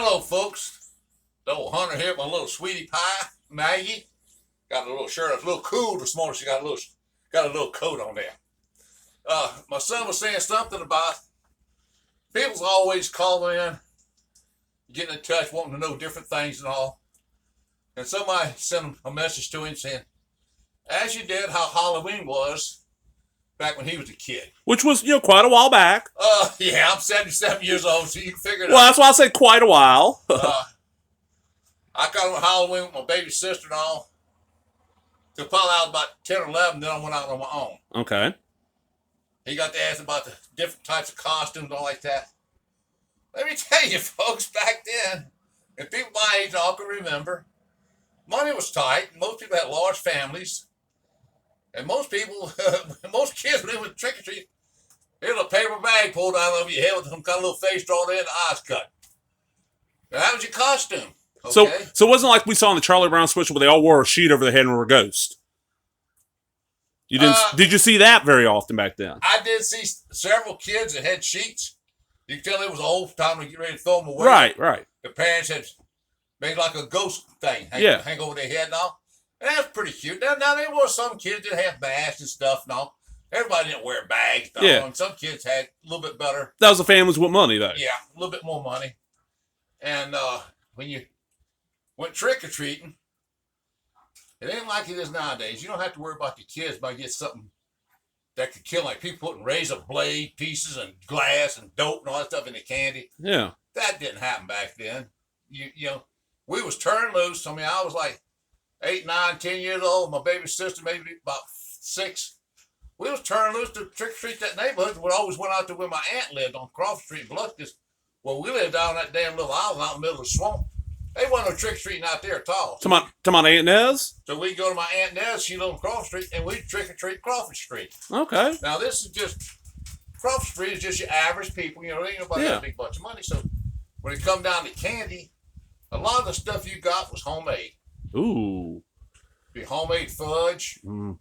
Hello, folks. The old Hunter here, my little sweetie pie, Maggie. Got a little shirt. It's a little cool this morning. She got a little coat on there. My son was saying something about people's always calling in, getting in touch, wanting to know different things and all. And somebody sent a message to him saying, "As you did, how Halloween was back when he was a kid." Which was, quite a while back. Yeah, I'm 77 years old, so you can figure it Well, out. that's why I said quite a while. I got on Halloween with my baby sister and all. Till probably I was about 10 or 11, then I went out on my own. Okay. He got to ask about the different types of costumes and all like that. Let me tell you, folks, back then, and people my age all can remember, money was tight. Most people had large families. And most people, most kids, when they went trick or treat, here's a paper bag pulled out over your head with some kind of little face drawn in, the eyes cut. Now, that was your costume. Okay? So it wasn't like we saw in the Charlie Brown special where they all wore a sheet over their head and were a ghost. You didn't? Did you see that very often back then? I did see several kids that had sheets. You could tell it was old time to get ready to throw them away. Right. The parents had made like a ghost thing hang over their head and all. And that was pretty cute. Now there were some kids that had bags and stuff and all. Everybody didn't wear bags. And some kids had a little bit better. That was the families with money, though. Yeah, a little bit more money. And when you went trick-or-treating, it ain't like it is nowadays. You don't have to worry about your kids might get something that could kill, like people putting razor blade pieces and glass and dope and all that stuff in the candy. Yeah. That didn't happen back then. You know, we was turned loose. I mean, I was like 8, 9, 10 years old. My baby sister maybe about 6. We was turned loose to trick-or-treat that neighborhood. We always went out to where my aunt lived on Crawford Street in Biloxi. Well, we lived down that damn little island out in the middle of the swamp. They wasn't no trick-or-treating out there at all. Come on, Aunt Nez? So we go to my Aunt Nez. She lived on Crawford Street, and we trick-or-treat Crawford Street. Okay. Now, this is just, Crawford Street is just your average people. You know, there ain't nobody got a big bunch of money. So when it come down to candy, a lot of the stuff you got was homemade. Ooh. Be homemade fudge. Mm.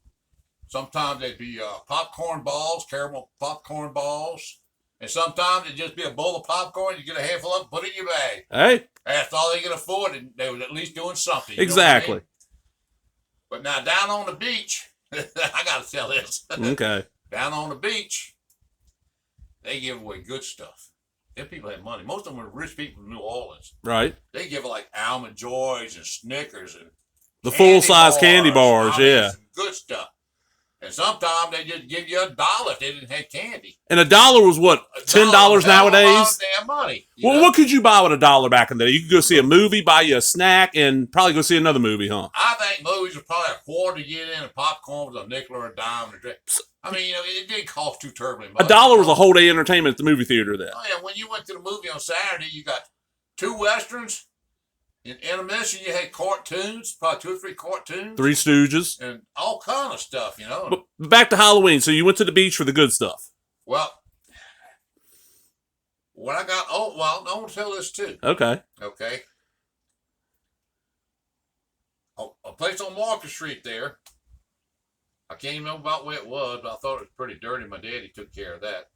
Sometimes they'd be popcorn balls, caramel popcorn balls. And sometimes it'd just be a bowl of popcorn. You get a handful of it, put it in your bag. Hey. That's all they could afford, and they was at least doing something. Exactly. I mean? But now down on the beach, I got to tell this. Okay. Down on the beach, they give away good stuff. Them people had money. Most of them were rich people in New Orleans. Right. They give like Almond Joys and Snickers and the full-size candy bars, yeah. Good stuff. And sometimes they just give you $1 if they didn't have candy. And $1 was what, $10 nowadays? Damn money. Well, what could you buy with $1 back in the day? You could go see a movie, buy you a snack, and probably go see another movie, huh? I think movies were probably a quarter to get in, and popcorn was a nickel or a dime. I mean, you know, it didn't cost too terribly much. $1 was a whole day entertainment at the movie theater then. Oh, yeah, when you went to the movie on Saturday, you got 2 Westerns. In intermission, you had cartoons, probably 2 or 3 cartoons. 3 Stooges. And all kind of stuff, you know. But back to Halloween. So you went to the beach for the good stuff. Well, when I got, I want to tell this too. Okay. A place on Market Street there. I can't even remember about where it was, but I thought it was pretty dirty. My daddy took care of that.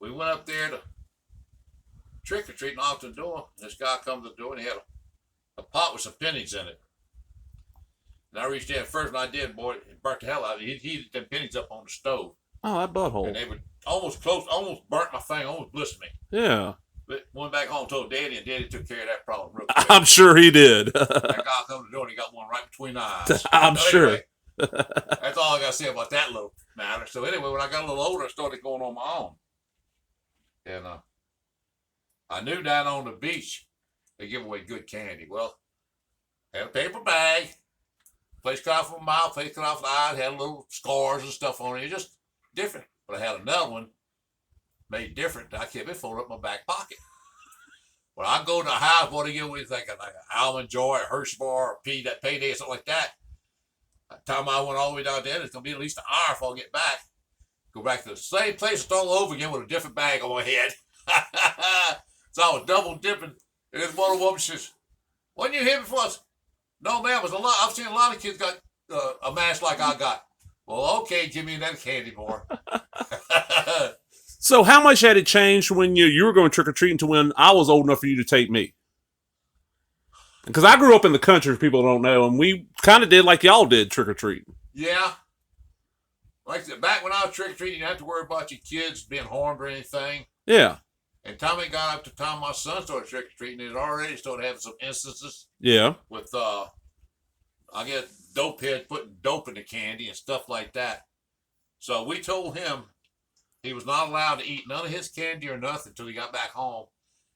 We went up there to trick-or-treat, knocked on the door. This guy comes to the door and he had a pot with some pennies in it. And I reached in first, and I did, boy, it burnt the hell out of it. He heated them pennies up on the stove. Oh, that butthole. And they were almost burnt my finger, almost blistered me. Yeah. But went back home, told Daddy, and Daddy took care of that problem real quick. I'm sure he did. That guy come to the door and he got one right between the eyes. I'm sure. That's all I got to say about that little matter. So anyway, when I got a little older, I started going on my own. And I knew down on the beach they give away good candy. Well, had a paper bag, place cut off my mouth, place cut off the eyes, had little scars and stuff on it. It was just different. But I had another one made different. I kept it folded up in my back pocket. When I go to the house, what do you think? Like an Almond Joy, a Hershey bar, that payday, or something like that. By the time I went all the way down there, it's going to be at least an hour before I get back. Go back to the same place and start all over again with a different bag on my head. So I was double dipping. And this one woman says, "Wasn't you here before?" I said, "No, ma'am. I've seen a lot of kids got a mask like I got." Well, okay, give me that candy bar. So how much had it changed when you were going trick or treating to when I was old enough for you to take me? Because I grew up in the country, if people don't know, and we kind of did like y'all did trick or treating. Yeah. Like I said, back when I was trick or treating, you didn't have to worry about your kids being harmed or anything. Yeah. And time it got up to time my son started trick or treating, it already started having some instances. Yeah. With I guess dope heads putting dope in the candy and stuff like that. So we told him he was not allowed to eat none of his candy or nothing until he got back home,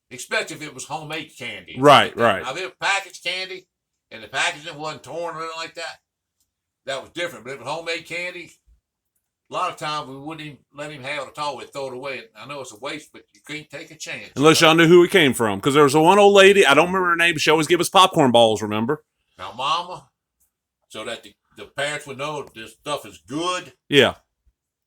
especially if it was homemade candy. Right, right. Now, if it was packaged candy and the packaging wasn't torn or anything like that, that was different. But if it was homemade candy, a lot of times we wouldn't even let him have it at all. We'd throw it away. I know it's a waste, but you can't take a chance. Unless y'all knew who it came from. Because there was one old lady, I don't remember her name, but she always gave us popcorn balls, remember? Now, Mama, so that the parents would know this stuff is good. Yeah.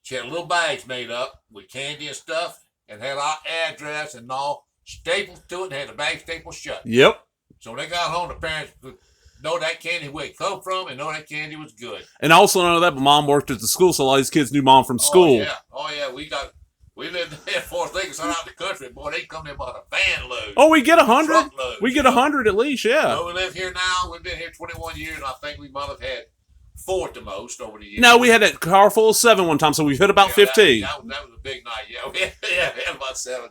She had little bags made up with candy and stuff and had our address and all stapled to it and had the bag stapled shut. Yep. So when they got home, the parents would know that candy where it come from and know that candy was good. And also know that, but Mom worked at the school, so a lot of these kids knew Mom from school. Oh yeah. We lived in Forest Lake, so out in the country. Boy, they come there about a van load. Oh, we get 100. We get 100 at least, yeah. So we live here now. We've been here 21 years, and I think we might have had 4 at the most over the years. No, we had a car full of 7 one time, so we've hit about 15. That was a big night. Yeah, we had about 7.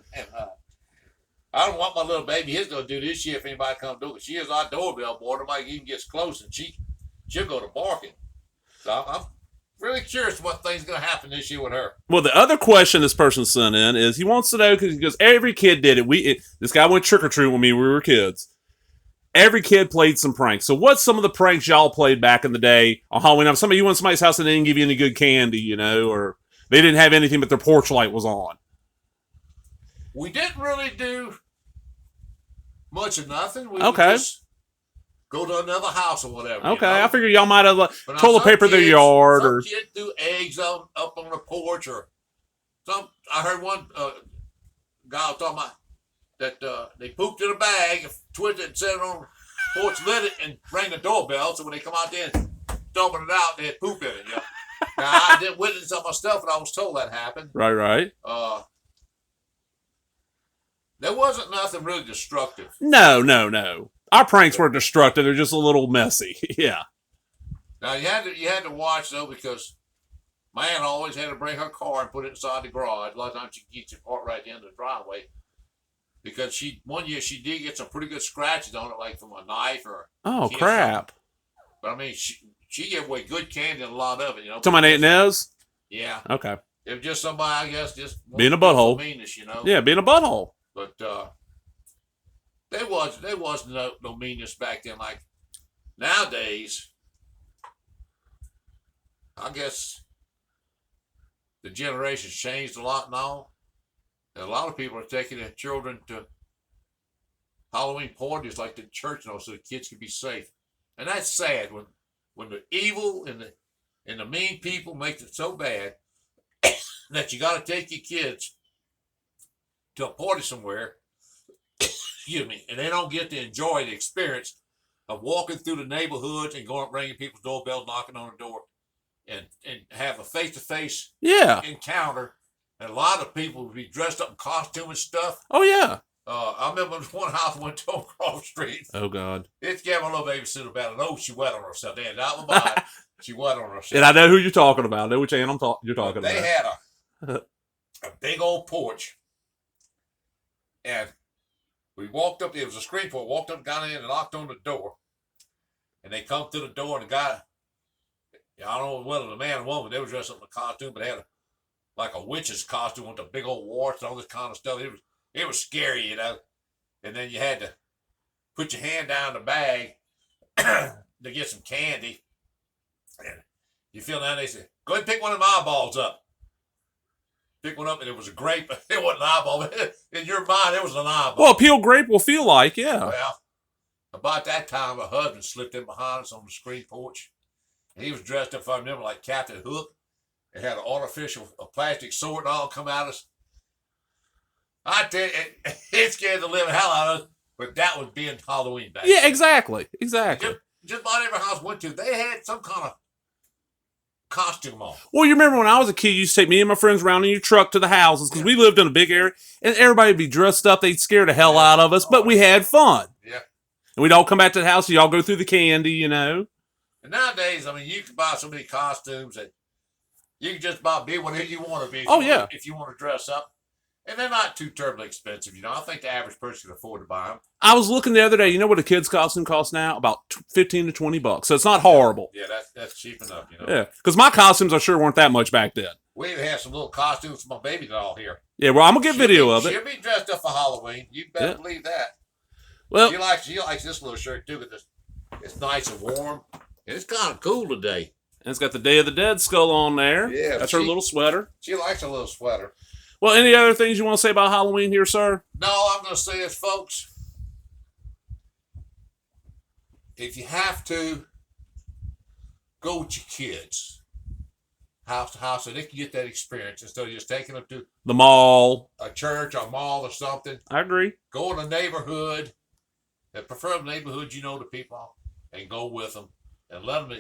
I don't want my little baby. He's going to do this shit if anybody comes to it. She is our doorbell boy. Nobody even gets close, and she'll go to barking. So I'm really curious what thing's going to happen this year with her. Well, the other question this person sent in is he wants to know, because every kid did it. This guy went trick-or-treating with me when we were kids. Every kid played some pranks. So what's some of the pranks y'all played back in the day on Halloween? Now, you went to somebody's house and they didn't give you any good candy, or they didn't have anything but their porch light was on. We didn't really do much of nothing. We okay. would just go to another house or whatever. Okay, I figured y'all might have toilet paper paper their yard. Some kid threw eggs up on the porch or some. I heard one guy was talking about that they pooped in a bag, twisted it, and set it on the porch, lit it, and rang the doorbell. So when they come out there and dumping it out, they had poop in it. Yeah. Now, I didn't witness some of my stuff, but I was told that happened. Right. There wasn't nothing really destructive. No. Our pranks weren't destructive. They're just a little messy. Yeah. Now, you had to watch, though, because my aunt always had to bring her car and put it inside the garage. A lot of times she gets it parked right at the end of the driveway. Because one year she did get some pretty good scratches on it, like from a knife or. Oh, crap. But I mean, she gave away good candy and a lot of it, To my Aunt Nez? Yeah. Okay. It was just somebody, I guess, just being a butthole. Meanness, Yeah, being a butthole. But there was no meanness back then. Like nowadays, I guess the generation's changed a lot now. And a lot of people are taking their children to Halloween parties like the church, so the kids can be safe. And that's sad when the evil and the mean people make it so bad that you got to take your kids to a party somewhere, excuse me, and they don't get to enjoy the experience of walking through the neighborhoods and going up ringing people's doorbells, knocking on the door, and have a face-to-face encounter. And a lot of people would be dressed up in costume and stuff. Oh, yeah. I remember one house I went to on Cross Street. Oh, God. It gave my little babysitter about it. Oh, she wet on herself. They had out of the she wet on herself. And I know who you're talking about. I know which aunt you're talking about. They had a big old porch. And we walked up. It was a screen porch. Walked up, got in, and knocked on the door. And they come to the door, and the guy, I don't know whether the man or woman, they were dressed up in a costume, but they had like a witch's costume with the big old warts and all this kind of stuff. It was scary, And then you had to put your hand down the bag to get some candy. And you feel down, they said, go ahead and pick one of my eyeballs up. Pick one up, and it was a grape. It wasn't an eyeball. In your mind, it was an eyeball. Well, a peeled grape will feel like, yeah. Well, about that time, my husband slipped in behind us on the screen porch. And he was dressed up, if I remember, like Captain Hook. It had an artificial plastic sword and all come out of us. I tell you, it scared the living hell out of us, but that was being Halloween back then. Yeah, exactly. Just about every house I went to, they had some kind of costume on. Well, you remember when I was a kid, you used to take me and my friends around in your truck to the houses because we lived in a big area, and everybody would be dressed up. They'd scare the hell out of us, but we had fun. Yeah. And we'd all come back to the house, and y'all go through the candy, you know. And nowadays, I mean, you can buy so many costumes that you can just about be whatever you want to be. If you want to dress up. And they're not too terribly expensive, you know. I think the average person can afford to buy them. I was looking the other day. You know what a kid's costume costs now? About $15 to $20. So it's not horrible. Yeah, that's cheap enough, you know. Yeah, because my costumes, I'm sure, weren't that much back then. We even had some little costumes for my baby doll here. Yeah, well, I'm gonna get video of it. She'll be dressed up for Halloween. You better believe that. Well, she likes this little shirt too, because it's nice and warm, and it's kind of cool today. And it's got the Day of the Dead skull on there. Yeah, that's her little sweater. She likes a little sweater. Well, any other things you want to say about Halloween here, sir? No, I'm going to say this, folks. If you have to, go with your kids, house to house, so they can get that experience instead of just taking them to the mall, a church, or a mall, or something. I agree. Go in a neighborhood, and prefer the neighborhood you know the people, and go with them, and let them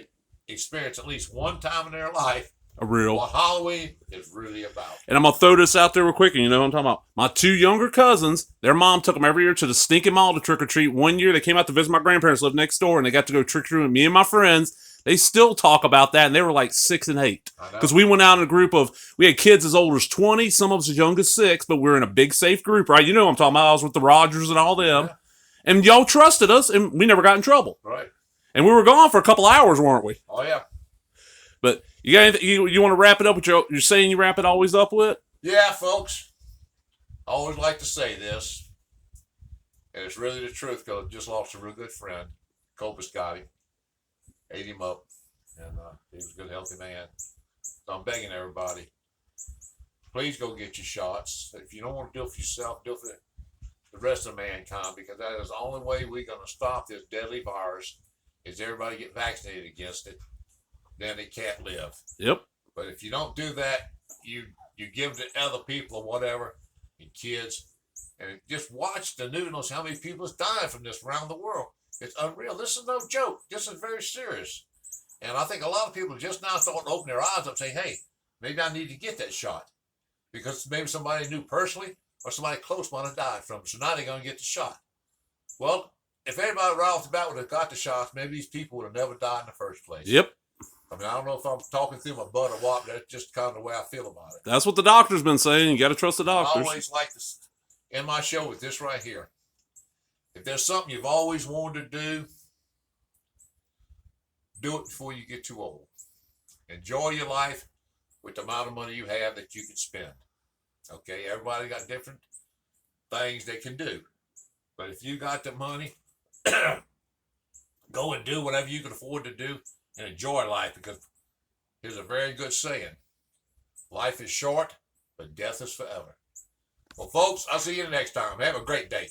experience at least one time in their life what Halloween is really about. And I'm going to throw this out there real quick, and you know what I'm talking about. My two younger cousins, their mom took them every year to the stinking mall to trick-or-treat. One year, they came out to visit my grandparents, lived next door, and they got to go trick-or-treat with me and my friends. They still talk about that, and they were like 6 and 8. Because we went out in a group we had kids as old as 20, some of us as young as 6, but we're in a big, safe group, right? You know what I'm talking about. I was with the Rogers and all them. Yeah. And y'all trusted us, and we never got in trouble. Right. And we were gone for a couple hours, weren't we? Oh, yeah. But you got anything, you want to wrap it up with you're saying you wrap it always up with? Yeah, folks. I always like to say this, and it's really the truth, because I just lost a real good friend. Copus got him, ate him up, and he was a good, healthy man. So I'm begging everybody, please go get your shots. If you don't want to do it for yourself, do it for the rest of mankind, because that is the only way we're going to stop this deadly virus, is everybody get vaccinated against it. Then they can't live. Yep. But if you don't do that, you give to other people or whatever, and kids, and just watch the news, how many people is dying from this around the world. It's unreal. This is no joke. This is very serious. And I think a lot of people just now starting to open their eyes up, saying, hey, maybe I need to get that shot. Because maybe somebody knew personally or somebody close might have died from it. So now they're going to get the shot. Well, if everybody right off the bat would have got the shots, maybe these people would have never died in the first place. Yep. I mean, I don't know if I'm talking through my butt or what, but that's just kind of the way I feel about it. That's what the doctor's been saying. You got to trust the doctors. I always like to end my show with this right here. If there's something you've always wanted to do it before you get too old. Enjoy your life with the amount of money you have that you can spend. Okay, everybody got different things they can do. But if you got the money, go and do whatever you can afford to do. And enjoy life, because here's a very good saying. Life is short, but death is forever. Well, folks, I'll see you the next time. Have a great day.